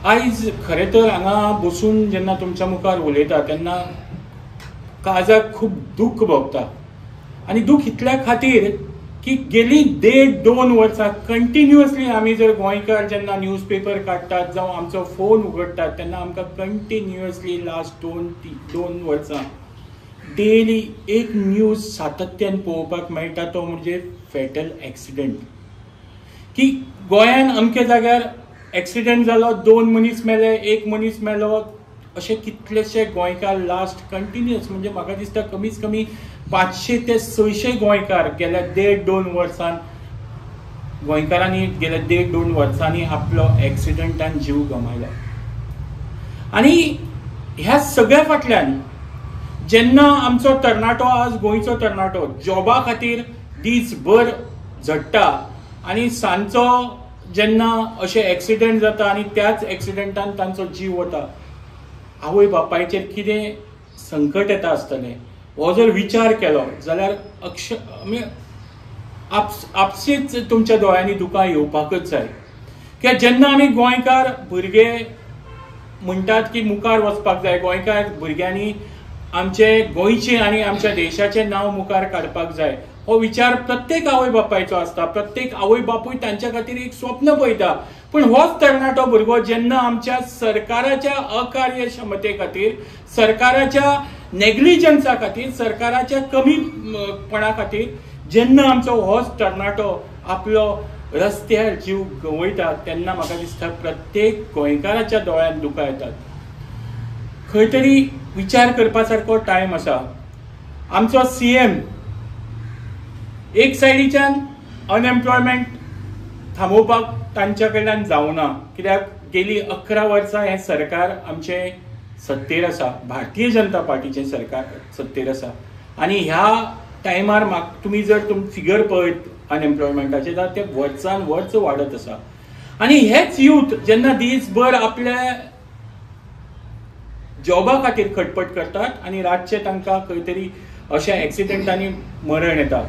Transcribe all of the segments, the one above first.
आयज खरें तर हांगा बसून जेन्ना तुमच्या मुखार उलयता तेन्ना काळजाक खूब दूख भोगता. आनी दूख इतल्या खातीर की गेली 1.5-2 वर्सां कंटिन्युअसली आमी जर गोंयकार जेन्ना न्यूजपेपर काडटात जावं आमचो फोन उगडटात तेन्ना आमकां कंटिन्युअसली लास्ट 2 वर्सां डेली एक न्यूज सातत्यान पळोवपाक मेळटा, तो म्हणजे फॅटल एक्सिडेंट. की गोंयान अमके जाग्यार एक्सिडेंट जालो, 2 मनीस मेले, 1 मनीस मेलो, असे कितलेशे गोंयकार लास्ट कंटिन्युअस म्हणजे म्हाका दिसता कमीच कमी 500 ते 600 गोंयकार गेल्या 1.5-2 वर्सां गोंयकारांनी गेल्या 1.5-2 वर्सांनी आपलो एक्सिडेंटान जीव गमायला. आनी ह्या सगळ्या फाटल्यान जेन्ना आमचो तरणाटो आज गोंयचो तरणाटो जॉबा खातीर दीसभर झडटा आनी सांजचो जेन्ना अशे एक्सिडेंट जाता आनी त्याच एक्सिडेंटान तांचो जीव वता, आवय बापायचेर कितें संकट येता आसतलें हो जर विचार केलो जाल्यार आपशीच तुमच्या दोळ्यांनी दुकां येवपाकच जाय. कित्याक जेन्ना आमी गोंयकार भुरगे म्हणटात की मुखार वचपाक जाय, गोंयकार भुरग्यांनी आमचे गोंयचे आनी आमच्या देशाचें नांव मुखार काडपाक जाय, हो विचार प्रत्येक आवय बापायचो आसता. प्रत्येक आवय बापूय तांच्या खातीर एक स्वप्न पळयता. पण होच तरणाटो भुरगो जेन्ना आमच्या सरकाराच्या अकार्यक्षमते खातीर, सरकाराच्या नेग्लिजन्सा खातीर, सरकाराच्या कमीपणा खातीर जेन्ना आमचो होच तरणाटो आपलो रस्त्यार जीव गवयता तेन्ना म्हाका दिसता प्रत्येक गोंयकाराच्या दोळ्यांत दुकां येतात. खंय तरी विचार करपा सारको टायम आसा. आमचो सीएम एक सायडीच्यान अनएम्प्लॉयमेंट थांबोवपाक तांच्या कडल्यान जावना, कित्याक गेली 11 वर्सां हे सरकार आमचे सत्तेर आसा, भारतीय जनता पार्टीचे सरकार सत्तेर आसा. आनी ह्या टायमार तुमी जर फिगर पळयत अनएम्प्लॉयमेंटाचे जाल्यार ते वर्सान वर्स वाडत आसा. आनी हेच यूथ जेन्ना दीसभर आपल्या जॉबा खातीर खटपट करतात आनी रातचे तांकां खंय तरी अशा एक्सिडेंटांनी मरण येता.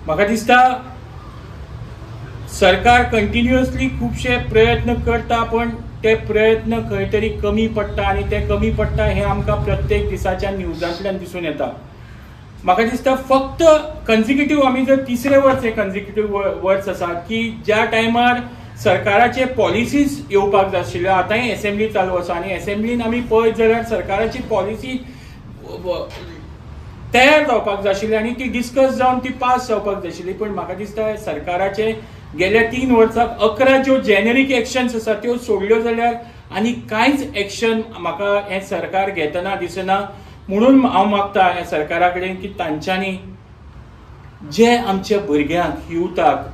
म्हाका दिसता सरकार कंटिन्युअसली खुबशे प्रयत्न करता, पण ते प्रयत्न खंय तरी कमी पडटा आनी ते कमी पडटा हे आमकां प्रत्येक दिसाच्या न्यूजांतल्यान दिसून येता. म्हाका दिसता फक्त कन्झिक्युटीव आमी जर 3रे वर्स हे कन्झिक्युटीव वर्स आसा की ज्या टायमार सरकाराचे पॉलिसीज येवपाक जाय आशिल्ल्यो, आतांय असेंब्ली चालू आसा आनी असेंब्लीन आमी पळयत जाल्यार सरकाराची पॉलिसी तयार जावपाक जाय आशिल्ली आनी ती डिस्कस जावन ती पास जावपाक जाय आशिल्ली. पण म्हाका दिसता सरकाराचे गेल्या 3 वर्सांत 11 ज्यो जेनेरीक एक्शन्स आसा त्यो सोडल्यो जाल्यार आनी कांयच एक्शन म्हाका हें सरकार घेतना दिसना. म्हणून हांव मागता ह्या सरकारा कडेन की तांच्यांनी जे आमच्या भुरग्यांक युथाक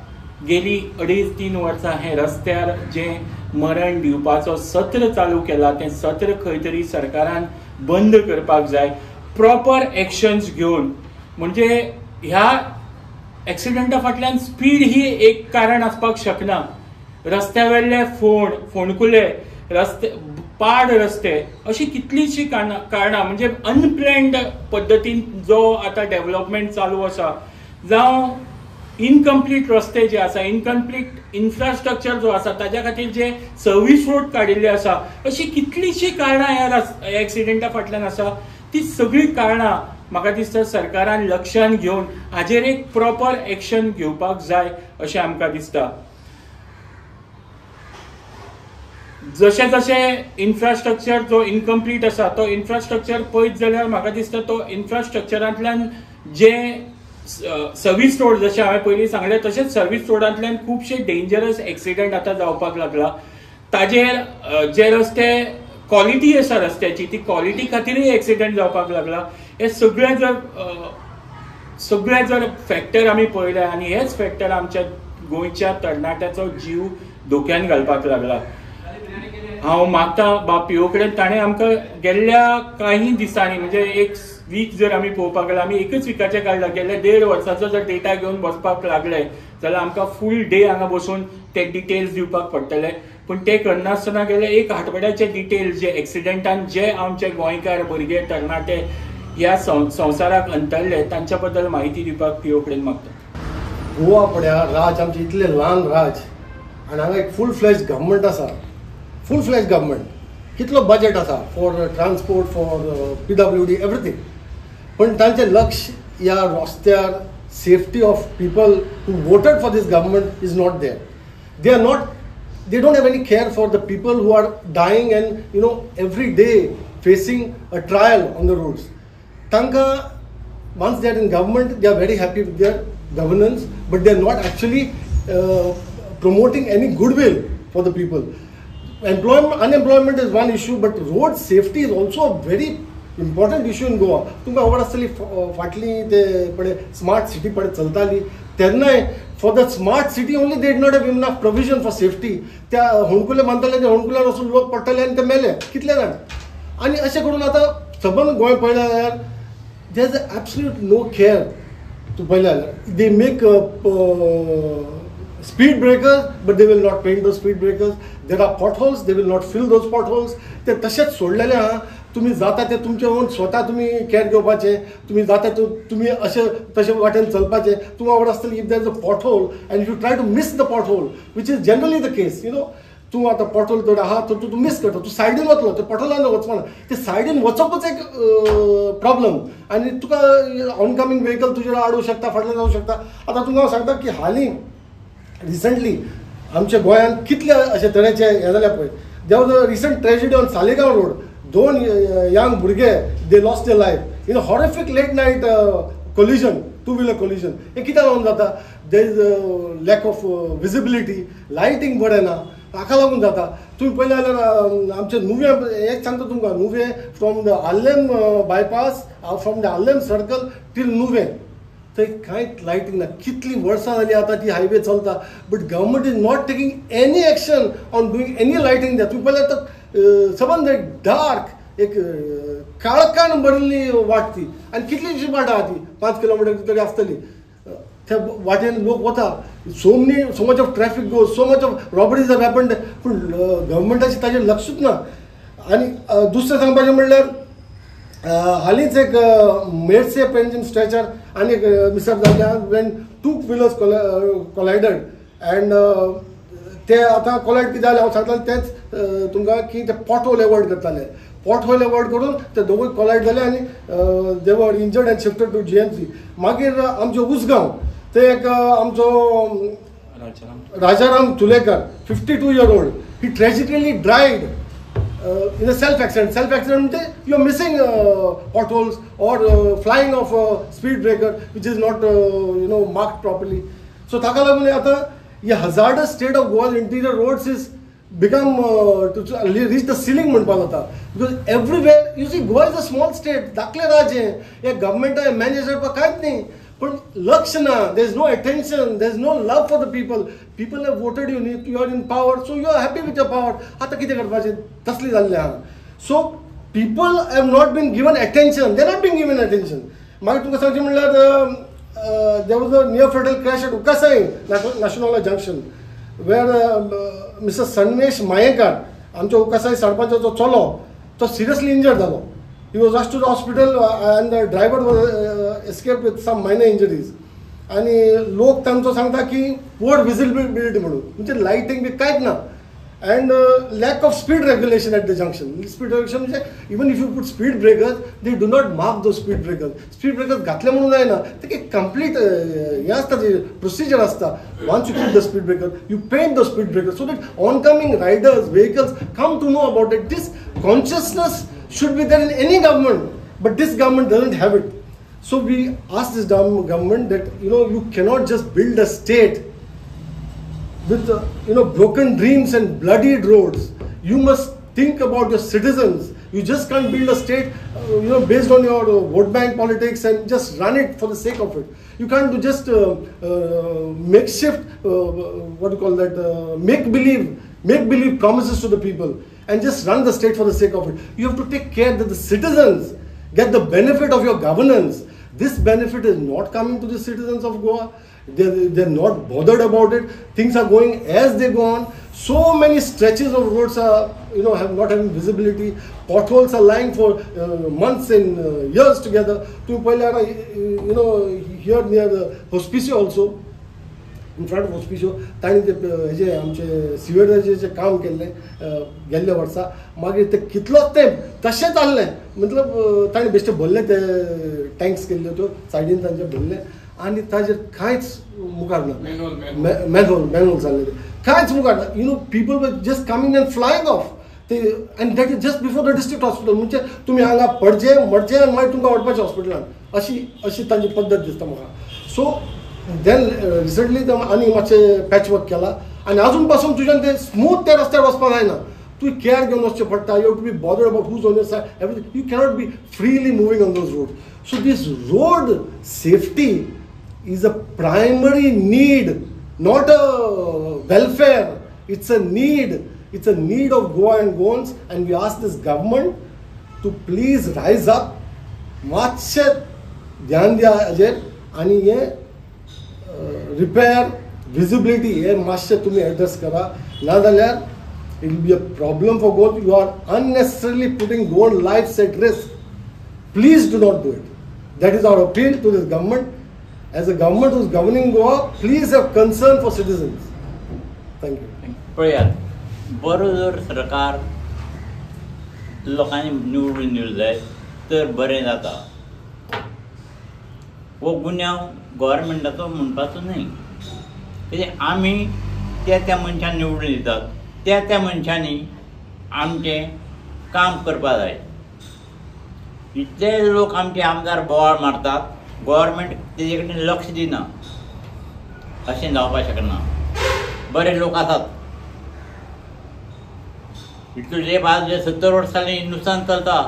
गेली 2.5-3 वर्सां हे रस्त्यार जे मरण दिवपाचो सत्र चालू केला तें सत्र खंय तरी सरकारान बंद करपाक जाय, प्रॉपर एक्शन्स घेवन. म्हणजे ह्या एक्सिडेंटा फाटल्यान स्पीड ही एक कारण आसपाक शकना. रस्त्यावेले फोंडकुले रस्ते, पाड रस्ते, अशी कितलीशी कारणां म्हणजे अनप्लॅन्ड पद्दतीन जो आतां डेव्हलपमेंट चालू आसा, जावं इनकम्प्लीट रस्ते जे आसा, इनकम्प्लीट इन्फ्रास्ट्रक्चर जो आसा ताज्या खातीर जे सर्वीस रोड काडिल्ले आसा, अशी कितलीशी कारणां ह्या एक्सिडेंटा फाटल्यान आसा. ती सगळी कारणां म्हाका दिसता सरकारान लक्षांत घेवन हाजेर एक प्रॉपर एक्शन घेवपाक जाय अशें आमकां दिसता. जशें जशें इन्फ्रास्ट्रक्चर जो इनकम्प्लीट आसा तो इन्फ्रास्ट्रक्चर पळयत जाल्यार म्हाका दिसता तो इन्फ्रास्ट्रक्चरांतल्यान जे सर्वीस रोड जशें हांवें पयलीं सांगलें तशेंच सर्वीस रोडांतल्यान खुबशे डेंजरस एक्सिडेंट आतां जावपाक लागला. ताजेर जे रस्ते क्वॉलिटी आसा रस्त्याची ती क्वॉलिटी खातीरय एक्सिडेंट जावपाक लागला. हे सगळे जर फॅक्टर आमी पळयले आनी हेच फॅक्टर आमच्या गोंयच्या तरणाट्याचो जीव धोक्यान घालपाक लागला. हांव मागता पीओ कडेन ताणें आमकां गेल्ल्या काही दिसांनी म्हणजे एक वीक जर आमी पळोवपाक गेल्यार आमी एकच विकाचे काडला, गेल्या 1.5 वर्साचो जर डेटा घेवन बसपाक लागले जाल्यार आमकां फूल डे हांगा बसून ते डिटेल्स दिवपाक पडटले. पण ते करनासतना गेले एक आठवड्याचे डिटेल्स जे एक्सिडेंटान जे आमचे गोंयकार भुरगे तरणाटे ह्या संवसाराक अंतरले तांच्या बद्दल म्हायती दिवपाक पीओ कडेन मागता. गोवा पळया राज आमचें इतलें ल्हान राज आनी हांगा एक फूल फ्लॅश गव्हर्मेंट आसा full-fledged government. कितलो बजेट आसा for transport, for PWD, everything. पण तांचें लक्ष या रस्त्यार safety of people who voted for these government is not there. They don't have any care for the people who are dying and every day facing a trial on the roads. Tanka, once they are in government, they are very happy with their governance, but they are not actually promoting any goodwill for the people. Unemployment is one issue, but road safety is also a very important issue in Goa. तुमकां खबर आसतली फाटली ते पळय smart city पळय चलताली तेन्नाय for the smart city only they did not have enough provision for safety. त्या होणकुले बांदताले ते होणकुल्यार वचून लोक पडटाले आनी ते मेले कितले जाण. आनी अशें करून आतां सबंद गोंय पळयलें जाल्यार there is absolute no care. तूं पळयलें जाल्यार they make speed breakers, but they will not paint those speed breakers. There are potholes, they will not fill those potholes. ते तशेंच सोडलेले आहा. तुम्ही जाता ते तुमचे ओन स्वता तुम्ही केअर घेवपाचे. तुम्ही जाता तुम्ही अशें तशें वाटेन चलपाचे. तुमकां खबर आसतली if there is a pothole and if you try to miss the pothole, which is generally the case, तूं आतां पॉटहोल तर आहा तर तूं मिस करता, तूं सायडीन वतलो, ते पॉटहोलान वचपाना. ते सायडीन वचपूच एक प्रॉब्लम. आनी तुका ऑनकमिंग व्हेकल तुजे आडूं शकता, फाटल्यान जावं शकता. आतां तुमकां हांव सांगता की हालीं रिसंटली आमच्या गोंयांत कितले अशे तरेचे हे जाल्या पळय. There was a recent tragedy on Saligao road. 2 young भुरगे they lost their life in a horrific late night collision, 2-wheeler collision. हे कित्याक लागून जाता? There is lack of visibility, lighting बरें ना, हाका लागून जाता. तुमी पळयलें जाल्यार आमचे नुवें एक सांगता तुमकां, नुवें from the Allem bypass, from the Allem circle till नुवें थंय कांयच लायटींग ना. कितलीं वर्सां जालीं आतां ती हायवे चलता, but government is not taking any action on doing any lighting देट. तुमी पळयल्यार आतां सबंद एक डार्क एक काळखाण भरिल्ली वाट ती, आनी कितलीशी वाट आहा ती 5 किलोमिटर तरी आसतली. त्या वाटेन लोक वता, so much of traffic goes, so much of robberies have happened, पूण गव्हर्मेंटाचें ताजेर लक्षूच ना. आनी दुसरें सांगपाचें म्हणल्यार हालींच एक मेडसे पेंजिन स्ट्रेचर आनी एक मिसअप जाल्ल्या वेन 2 व्हिलर्स कोलायडेड अँड ते आतां कोलायड कितें जालें हांव सांगतालें तेंच तुमकां की ते पॉटहोल एवॉयड करताले. पॉटहोल एवॉयड करून ते दोगूय कोलायड जाले आनी they were injured and shifted to GMC. मागीर आमचो उसगांव ते एक आमचो Rajaram Tulekar 52 year old, he tragically ड्रायड in a self-accident. Self-accident means you are missing potholes or flying off a speed breaker which is not marked properly. So ताका लागून आता ये hazardous state of Goa's interior roads is become to reach the ceiling म्हणपाक जाता. Because everywhere you see Goa is a small state. धाकलें राज्य हे government manage करपाक कांयच न्ही. पण लक्ष ना, there is no attention, there is no love for the people. People have voted you are in power, so you are happy with your power. आता कितें करपाचें तसली जाल्लें आहा. So people have not been given attention, they are not being given attention. मागीर तुमकां सांगचें म्हणल्यार there was a near fatal crash at Ukasai National Junction where Mr. Sanmesh Mayekar, आमचो उकासाई सरपंचाचो चलो, तो सिरियसली इंजर्ड जालो. He was rushed to the hospital and the driver was escaped with some minor injuries. आणि लोक तांचो सांगता की पोर विजिबिलिटी म्हणून म्हणजे लायटिंग बी कांयच ना. And lack of speed regulation at the junction. Speed regulation म्हणजे even if you put speed breakers they do not mark those speed breakers. Speed breakers घातले म्हणून जायना, ते एक कंप्लीट हें आसता, प्रोसिजर आसता. Once you put the speed breaker you paint the speed breaker so that oncoming riders vehicles come to know about it. This consciousness should be there in any government, but this government doesn't have it. So we ask this government that you cannot just build a state with broken dreams and bloodied roads. You must think about your citizens. You just can't build a state based on your vote bank politics and just run it for the sake of it. You can't do just makeshift what do you call that make believe promises to the people and just run the state for the sake of it. You have to take care that the citizens get the benefit of your governance. This benefit is not coming to the citizens of Goa. They're not bothered about it. Things are going as they go on. So many stretches of roads are have not having visibility. Potholes are lying for months and years together. To here near the Hospicio also, in front of Hospicio ताणी ते हेजे आमचे सिवेजाचें काम केल्लें गेल्ले वर्सा मागीर ते कितलोच तेंप तशेंच आहलें मतलब ताणें बेश्टे भरले ते टँक्स केल्ल्यो त्यो सायडीन तांचे भरले आनी ताजेर कांयच मुखार ना मॅनहोल जाल्ले ते कांयच मुखार ना you know people were just coming and flying off ते and that is just before the district hospital म्हणजे तुमी हांगा पडचे मरचे आनी मागीर तुमकां व्हरपाचें हॉस्पिटलान अशी तांची पद्दत दिसता म्हाका सो देन रिसंटली आनी मातशें पॅच वर्क केला आनी आजून पासून तुज्यान ते स्मूथ त्या रस्त्यार वचपाक जायना तूं केअर घेवन वचचें पडटा you have to be bothered about who's on your side everything you cannot be freely moving on those road so these road safety is a primary need not a welfare it's a need it's a need of Goa and Goans and we ask this government to please rise up मातशें ध्यान दिया हाजेर आनी हे repair visibility हे मातशें तुमी address करा नाजाल्यार it will be a problem for Goa you are unnecessarily putting Goan lives at risk please do not do it that is our appeal to this government as a government who is governing Goa please have concern for citizens thank you पळयात बरो जर सरकार लोकांनी निवडून दिवं जाय तर बरें जाता हो गुन्यांव गव्हर्मेंटाचो म्हणपाचो न्ही कित्याक आमी त्या मनशान निवडून दितात त्या मनशांनी आमचें काम करपा जाय इतले लोक आमचे आमदार बोवाळ मारतात गव्हर्मेंट तेजे कडेन लक्ष दिना अशें जावपाक शकना बरे लोक आसात इतलो लेप आज 70 वर्सांनी हिंदुस्तान चलता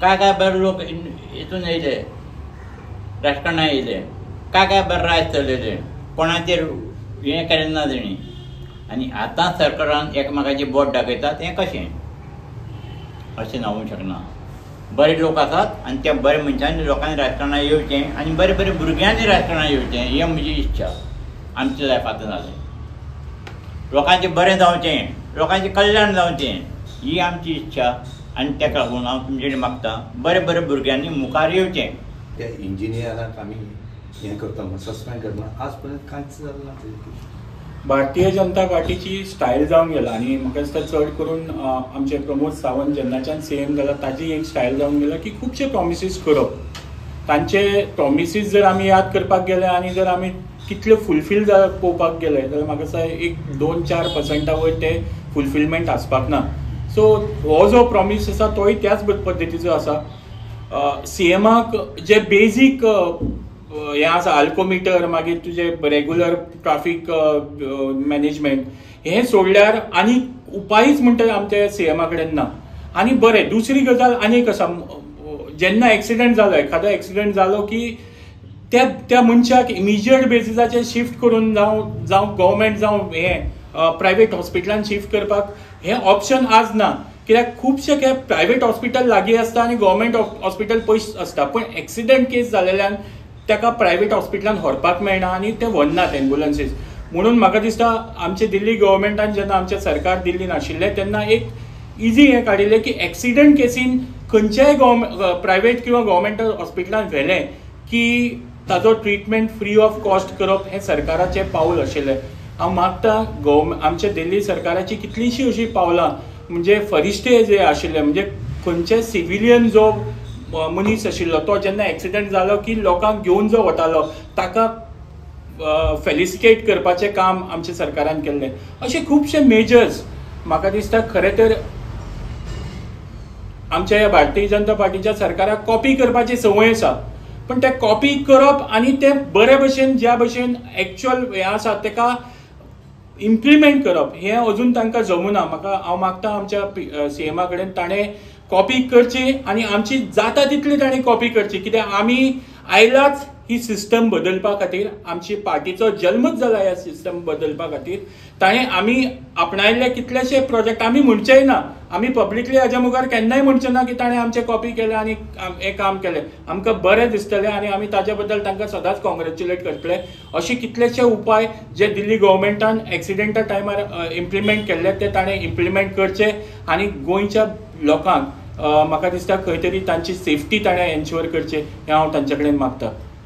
काय बरे लोक हितून येयले राजकारणांत येयले काय बरे राज चलयले कोणाचेर हें केलें ना तेणी आनी आतां सरकारान एकामेकाचें बोट दाखयतात हें कशें अशें जावंक शकना बरे लोक आसात आनी त्या बऱ्या मनशांनी लोकांनी राजकारणांत येवचें आनी बरे भुरग्यांनी राजकारणांत येवचें हें म्हजी इच्छा आमच्या लायफांत जालें लोकांचें बरें जावचें लोकांचें कल्याण जावचें ही आमची इच्छा आनी ताका लागून हांव तुमचे कडेन मागता बरे भुरग्यांनी मुखार येवचें त्या इंजिनियराक आमी हें करता म्हण सस्पेंड करता आज पर्यंत कांयच जालें ना भारतीय जनता पार्टीची स्टायल जावन गेला आनी म्हाका दिसता चड करून आमचे प्रमोद सावंत जेन्नाच्यान सीएम जाला ताजी एक स्टायल जावन गेला की खुबशे प्रॉमिसीस करप तांचे प्रॉमिसीस जर आमी याद करपाक गेले आनी जर आमी कितले फुलफील पळोवपाक गेले जाल्यार म्हाका दिसता 1-4% वयर ते फुलफिलमेंट आसपाक ना सो हो जो प्रॉमीस आसा तोय त्याच पद्दतीचो आसा सीएमाक जे बेजीक हें आसा अल्कोमिटर मागीर तुजे रेग्युलर ट्राफीक मॅनेजमेंट हें सोडल्यार आनी उपायच म्हणटा आमच्या सीएमा कडेन ना आनी बरें दुसरी गजाल आनी एक आसा जेन्ना एक्सिडेंट जालो एखादो एक्सिडेंट जालो की त्या मनशाक इमिजिएट बेसिसाचेर शिफ्ट करून जावं गव्हर्मेंट जावं हें प्रायवेट हॉस्पिटलान शिफ्ट करपाक हें ऑप्शन आज ना कित्याक खुबशे प्रायवेट हॉस्पिटल लागीं आसता आनी गव्हर्मेंट हॉस्पिटल पयस आसता पण एक्सिडेंट केस जालेल्यान ताका प्रायवेट हॉस्पिटलान व्हरपाक मेळना आनी ते व्हरनात एम्ब्युलन्सीस म्हणून म्हाका दिसता आमचे दिल्ली गव्हर्मेंटान जेन्ना आमचें सरकार दिल्लीन आशिल्लें तेन्ना एक इजी हें काडिल्लें की एक्सिडेंट केसीन खंयच्याय प्रायवेट किंवा गव्हर्मेंट हॉस्पिटलान व्हेलें की ताजो ट्रिटमेंट फ्री ऑफ कॉस्ट करप हें सरकाराचें पावल आशिल्लें हांव मागता आमच्या दिल्ली सरकाराची कितलींशीं अशीं पावलां म्हणजे फरिश्ते जे आशिल्ले म्हणजे खंयचे सिविलियन जो मनीस आशिल्लो तो जेन्ना एक्सिडेंट जालो की लोकांक घेवन जो वतालो ताका फेलिसिटेट करपाचें काम आमच्या सरकारान केल्लें अशे खुबशे मेजर्स म्हाका दिसता खरें तर आमच्या ह्या भारतीय जनता पार्टीच्या सरकाराक कॉपी करपाची संवय आसा पण ते कॉपी करप आनी ते बरे भशेन ज्या भशेन एक्च्युअल हें आसा तेका इम्प्लिमेंट करप हें अजून तांकां जमूना हांव मागता आमच्या सीएमा कडेन ताणें कॉपी करची आनी आमची जाता तितली ताणें कॉपी करची कित्याक आमी आयलाच ही सिस्टम बदलपा खातीर आमची पार्टीचो जल्मच जाला ह्या सिस्टम बदलपा खातीर ताणें आमी आपणायल्ले कितलेशे प्रोजेक्ट आमी म्हणचेय ना आमी पब्लिकली हाज्या मुखार केन्नाय म्हणचें ना की ताणें आमचें कॉपी केलें आनी हें काम केलें आमकां बरें दिसतलें आनी आमी ताजे बद्दल तांकां सदांच कॉंग्रेच्युलेट करतले अशे कितलेशे उपाय जे दिल्ली गव्हर्मेंटान एक्सिडेंटा टायमार इम्प्लिमेंट केल्ले ते ताणें इम्प्लिमेंट करचे आनी गोंयच्या लोकांक म्हाका दिसता खंय तरी तांची सेफ्टी ताणें एन्श्योर करचे हें हांव तांचे कडेन मागतां